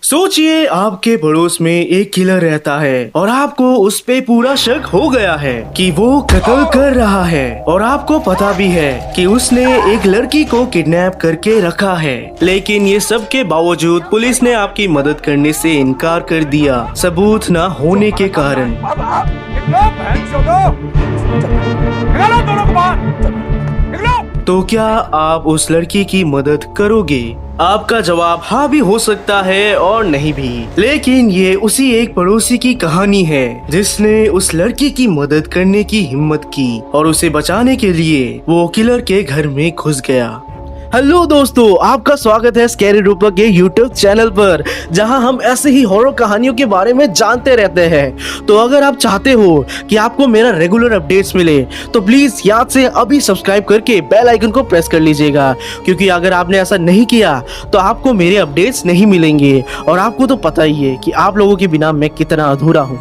सोचिए आपके पड़ोस में एक किलर रहता है और आपको उस पे पूरा शक हो गया है कि वो कत्ल कर रहा है और आपको पता भी है कि उसने एक लड़की को किडनैप करके रखा है। लेकिन ये सब के बावजूद पुलिस ने आपकी मदद करने से इनकार कर दिया सबूत न होने के कारण। तो क्या आप उस लड़की की मदद करोगे? आपका जवाब हाँ भी हो सकता है और नहीं भी। लेकिन ये उसी एक पड़ोसी की कहानी है जिसने उस लड़की की मदद करने की हिम्मत की और उसे बचाने के लिए वो किलर के घर में घुस गया। हेलो दोस्तों, आपका स्वागत है स्कैरी रूपक के यूट्यूब चैनल पर, जहां हम ऐसे ही हॉरर कहानियों के बारे में जानते रहते हैं। तो अगर आप चाहते हो कि आपको मेरा रेगुलर अपडेट्स मिले तो प्लीज याद से अभी सब्सक्राइब करके बेल आइकन को प्रेस कर लीजिएगा, क्योंकि अगर आपने ऐसा नहीं किया तो आपको मेरे अपडेट्स नहीं मिलेंगे। और आपको तो पता ही है कि आप लोगों के बिना मैं कितना अधूरा हूँ।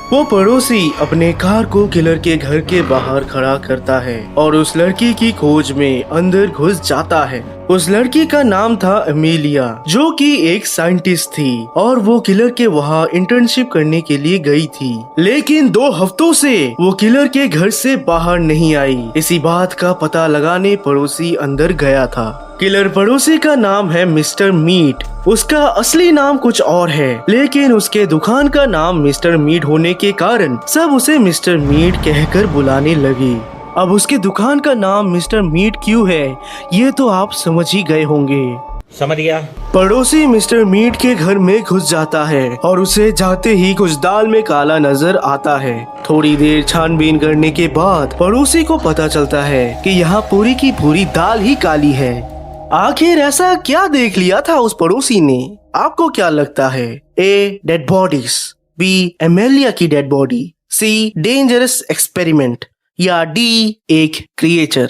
वो पड़ोसी अपने कार को किलर के घर के बाहर खड़ा करता है और उस लड़की की खोज में अंदर घुस जाता है। उस लड़की का नाम था एमिलिया, जो कि एक साइंटिस्ट थी और वो किलर के वहाँ इंटर्नशिप करने के लिए गई थी। लेकिन 2 हफ्तों से वो किलर के घर से बाहर नहीं आई। इसी बात का पता लगाने पड़ोसी अंदर गया था। किलर पड़ोसी का नाम है मिस्टर मीट। उसका असली नाम कुछ और है, लेकिन उसके दुकान का नाम मिस्टर मीट होने के कारण सब उसे मिस्टर मीट कहकर बुलाने लगे। अब उसके दुकान का नाम मिस्टर मीट क्यों है, ये तो आप समझ ही गए होंगे। समझ गया। पड़ोसी मिस्टर मीट के घर में घुस जाता है और उसे जाते ही कुछ दाल में काला नजर आता है। थोड़ी देर छानबीन करने के बाद पड़ोसी को पता चलता है कि यहाँ पूरी की पूरी दाल ही काली है। आखिर ऐसा क्या देख लिया था उस पड़ोसी ने? आपको क्या लगता है? ए, डेड बॉडीज, बी, एमेलिया की डेड बॉडी, सी, डेंजरस एक्सपेरिमेंट, या डी, एक क्रिएचर?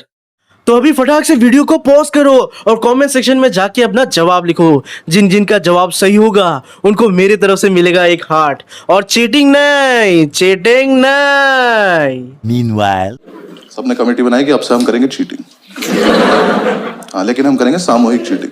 तो अभी फटाक से वीडियो को पॉज करो और कमेंट सेक्शन में जाके अपना जवाब लिखो। जिन जिन का जवाब सही होगा उनको मेरी तरफ से मिलेगा एक हार्ट। और चीटिंग नहीं। Meanwhile, सबने कमेटी बनाई कि अब से हम करेंगे चीटिंग। हाँ, लेकिन हम करेंगे सामूहिक चीटिंग।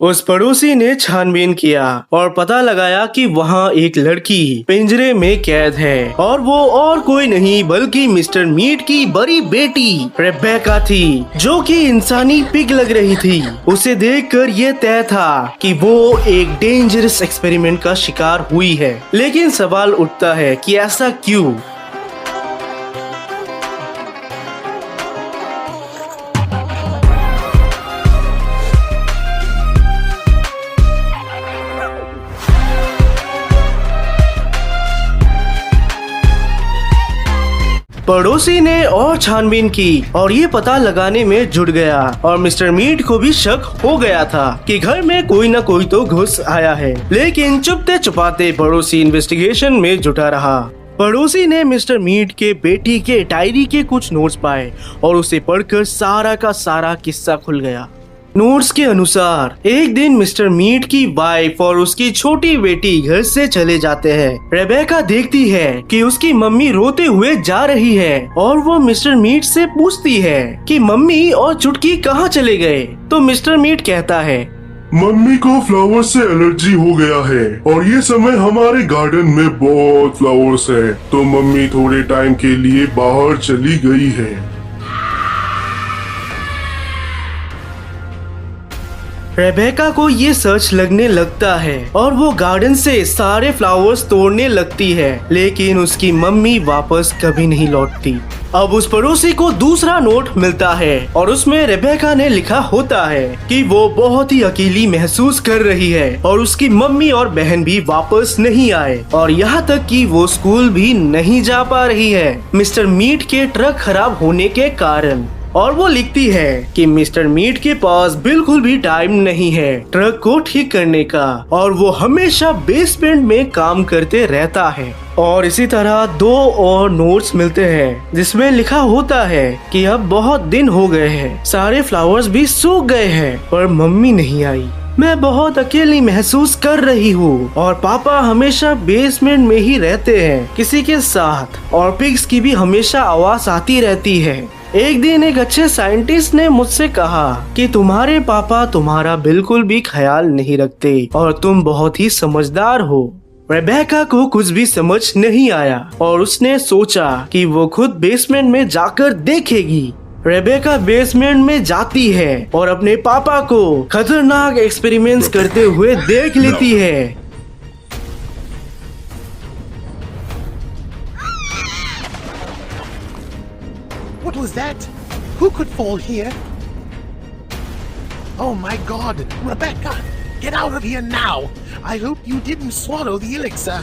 उस पड़ोसी ने छानबीन किया और पता लगाया कि वहाँ एक लड़की पिंजरे में कैद है और वो और कोई नहीं बल्कि मिस्टर मीट की बड़ी बेटी रेबेका थी, जो कि इंसानी पिग लग रही थी। उसे देखकर ये तय था कि वो एक डेंजरस एक्सपेरिमेंट का शिकार हुई है। लेकिन सवाल उठता है कि ऐसा क्यों? पड़ोसी ने और छानबीन की और ये पता लगाने में जुट गया और मिस्टर मीट को भी शक हो गया था कि घर में कोई न कोई तो घुस आया है। लेकिन चुपते छुपाते पड़ोसी इन्वेस्टिगेशन में जुटा रहा। पड़ोसी ने मिस्टर मीट के बेटी के डायरी के कुछ नोट्स पाए और उसे पढ़कर सारा का सारा किस्सा खुल गया। नोट्स के अनुसार एक दिन मिस्टर मीट की वाइफ और उसकी छोटी बेटी घर से चले जाते हैं। रेबेका देखती है कि उसकी मम्मी रोते हुए जा रही है और वो मिस्टर मीट से पूछती है कि मम्मी और चुटकी कहाँ चले गए। तो मिस्टर मीट कहता है, मम्मी को फ्लावर से एलर्जी हो गया है और ये समय हमारे गार्डन में बहुत फ्लावर्स है, तो मम्मी थोड़े टाइम के लिए बाहर चली गई है। रेबेका को ये सच लगने लगता है और वो गार्डन से सारे फ्लावर्स तोड़ने लगती है, लेकिन उसकी मम्मी वापस कभी नहीं लौटती। अब उस पड़ोसी को दूसरा नोट मिलता है और उसमें रेबेका ने लिखा होता है कि वो बहुत ही अकेली महसूस कर रही है और उसकी मम्मी और बहन भी वापस नहीं आए और यहाँ तक कि वो स्कूल भी नहीं जा पा रही है मिस्टर मीट के ट्रक खराब होने के कारण। और वो लिखती है कि मिस्टर मीट के पास बिल्कुल भी टाइम नहीं है ट्रक को ठीक करने का और वो हमेशा बेसमेंट में काम करते रहता है। और इसी तरह 2 और नोट्स मिलते हैं जिसमें लिखा होता है कि अब बहुत दिन हो गए हैं, सारे फ्लावर्स भी सूख गए हैं पर मम्मी नहीं आई। मैं बहुत अकेली महसूस कर रही हूँ और पापा हमेशा बेसमेंट में ही रहते हैं किसी के साथ और पिग्स की भी हमेशा आवाज आती रहती है। एक दिन एक अच्छे साइंटिस्ट ने मुझसे कहा कि तुम्हारे पापा तुम्हारा बिल्कुल भी ख्याल नहीं रखते और तुम बहुत ही समझदार हो। रेबेका को कुछ भी समझ नहीं आया और उसने सोचा कि वो खुद बेसमेंट में जाकर देखेगी। रेबेका बेसमेंट में जाती है और अपने पापा को खतरनाक एक्सपेरिमेंट्स करते हुए देख लेती है। What was that? Who could fall here? Oh my God, Rebecca! Get out of here now! I hope you didn't swallow the elixir.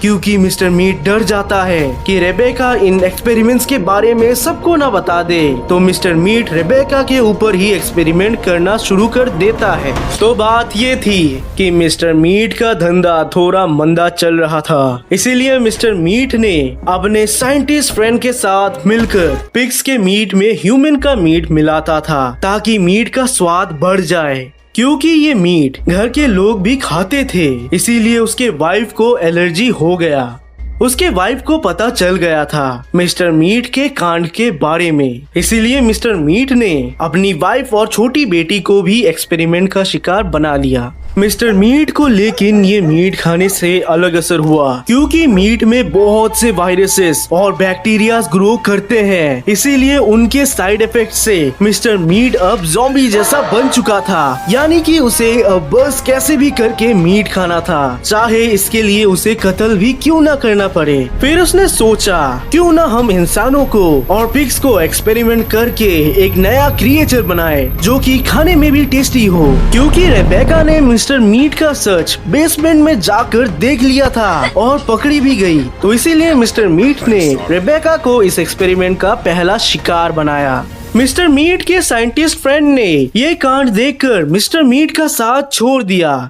क्योंकि मिस्टर मीट डर जाता है कि रेबेका इन एक्सपेरिमेंट्स के बारे में सबको ना बता दे, तो मिस्टर मीट रेबेका के ऊपर ही एक्सपेरिमेंट करना शुरू कर देता है। तो बात ये थी कि मिस्टर मीट का धंधा थोड़ा मंदा चल रहा था, इसीलिए मिस्टर मीट ने अपने साइंटिस्ट फ्रेंड के साथ मिलकर पिग्स के मीट में ह्यूमन का मीट मिलाता था ताकि मीट का स्वाद बढ़ जाए। क्योंकि ये मीट घर के लोग भी खाते थे, इसीलिए उसके वाइफ को एलर्जी हो गया। उसके वाइफ को पता चल गया था मिस्टर मीट के कांड के बारे में, इसीलिए मिस्टर मीट ने अपनी वाइफ और छोटी बेटी को भी एक्सपेरिमेंट का शिकार बना लिया। मिस्टर मीट को लेकिन ये मीट खाने से अलग असर हुआ, क्योंकि मीट में बहुत से वायरसेस और बैक्टीरिया ग्रो करते हैं, इसीलिए उनके साइड इफेक्ट से मिस्टर मीट अब ज़ॉम्बी जैसा बन चुका था। यानी कि उसे अब बस कैसे भी करके मीट खाना था, चाहे इसके लिए उसे कत्ल भी क्यों ना करना पड़े। फिर उसने सोचा क्यों ना हम इंसानों को और पिग्स को एक्सपेरिमेंट करके एक नया क्रिएचर बनाए जो कि खाने में भी टेस्टी हो। क्योंकि रेबेका ने मिस्टर मीट का सर्च बेसमेंट में जाकर देख लिया था और पकड़ी भी गई, तो इसीलिए मिस्टर मीट ने रेबेका को इस एक्सपेरिमेंट का पहला शिकार बनाया। मिस्टर मीट के साइंटिस्ट फ्रेंड ने ये कांड देखकर मिस्टर मीट का साथ छोड़ दिया।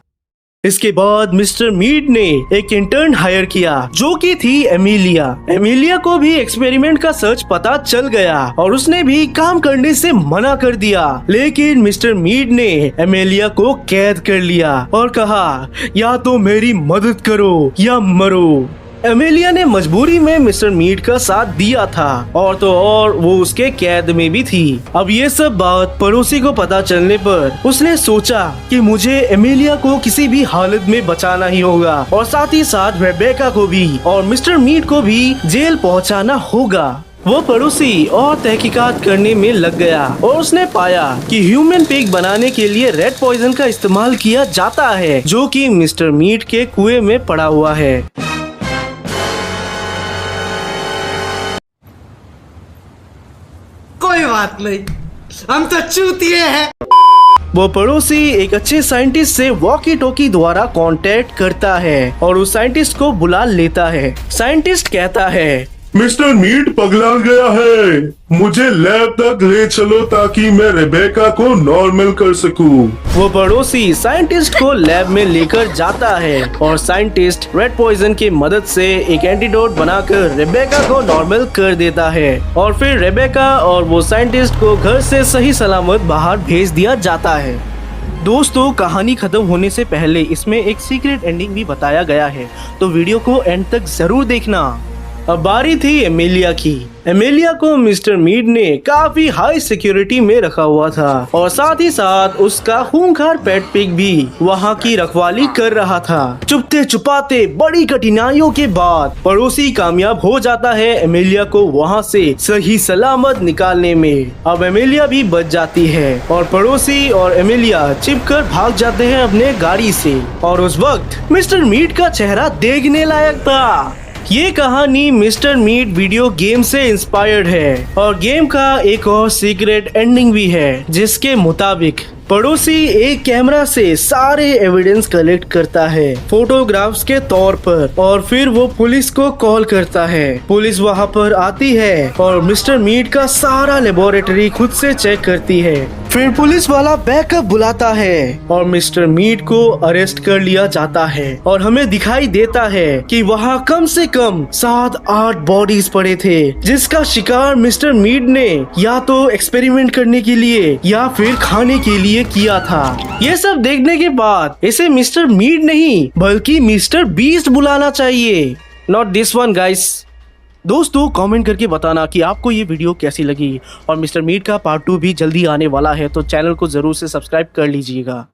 इसके बाद मिस्टर मीट ने एक इंटर्न हायर किया जो कि थी एमिलिया। एमिलिया को भी एक्सपेरिमेंट का सच पता चल गया और उसने भी काम करने से मना कर दिया, लेकिन मिस्टर मीट ने एमिलिया को कैद कर लिया और कहा या तो मेरी मदद करो या मरो। एमिलिया ने मजबूरी में मिस्टर मीट का साथ दिया था और तो और वो उसके कैद में भी थी। अब ये सब बात पड़ोसी को पता चलने पर उसने सोचा कि मुझे एमिलिया को किसी भी हालत में बचाना ही होगा और साथ ही साथ रेबेका को भी और मिस्टर मीट को भी जेल पहुंचाना होगा। वो पड़ोसी और तहकीकात करने में लग गया और उसने पाया कि ह्यूमन पिग बनाने के लिए रेड पॉइजन का इस्तेमाल किया जाता है जो कि मिस्टर मीट के कुएं में पड़ा हुआ है। कोई बात नहीं, हम तो चूतिए हैं। वो पड़ोसी एक अच्छे साइंटिस्ट से वॉकी टॉकी द्वारा कांटेक्ट करता है और उस साइंटिस्ट को बुला लेता है। साइंटिस्ट कहता है मिस्टर मीट पगला गया है, मुझे लैब तक ले चलो ताकि मैं रेबेका को नॉर्मल कर सकूं। वो पड़ोसी साइंटिस्ट को लैब में लेकर जाता है और साइंटिस्ट रेड पॉइजन की मदद से एक एंटीडोट बनाकर रेबेका को नॉर्मल कर देता है और फिर रेबेका और वो साइंटिस्ट को घर से सही सलामत बाहर भेज दिया जाता है। दोस्तों, कहानी खत्म होने से पहले इसमें एक सीक्रेट एंडिंग भी बताया गया है, तो वीडियो को एंड तक जरूर देखना। अब बारी थी एमिलिया की। एमिलिया को मिस्टर मीट ने काफी हाई सिक्योरिटी में रखा हुआ था और साथ ही साथ उसका खूंखार पेट पिग भी वहाँ की रखवाली कर रहा था। चुपते छुपाते बड़ी कठिनाइयों के बाद पड़ोसी कामयाब हो जाता है एमिलिया को वहाँ से सही सलामत निकालने में। अब एमिलिया भी बच जाती है और पड़ोसी और एमिलिया छिपकर भाग जाते हैं अपने गाड़ी से। और उस वक्त मिस्टर मीट का चेहरा देखने लायक था। ये कहानी मिस्टर मीट वीडियो गेम से इंस्पायर्ड है और गेम का एक और सीक्रेट एंडिंग भी है, जिसके मुताबिक पड़ोसी एक कैमरा से सारे एविडेंस कलेक्ट करता है फोटोग्राफ्स के तौर पर और फिर वो पुलिस को कॉल करता है। पुलिस वहाँ पर आती है और मिस्टर मीट का सारा लेबोरेटरी खुद से चेक करती है। फिर पुलिस वाला बैकअप बुलाता है और मिस्टर मीट को अरेस्ट कर लिया जाता है और हमें दिखाई देता है कि वहाँ कम से कम 7-8 बॉडीज पड़े थे, जिसका शिकार मिस्टर मीट ने या तो एक्सपेरिमेंट करने के लिए या फिर खाने के लिए किया था। ये सब देखने के बाद इसे मिस्टर मीट नहीं बल्कि मिस्टर बीस्ट बुलाना चाहिए। नॉट दिस वन गाइस, दोस्तों कमेंट करके बताना कि आपको ये वीडियो कैसी लगी और मिस्टर मीट का पार्ट 2 भी जल्दी आने वाला है, तो चैनल को जरूर से सब्सक्राइब कर लीजिएगा।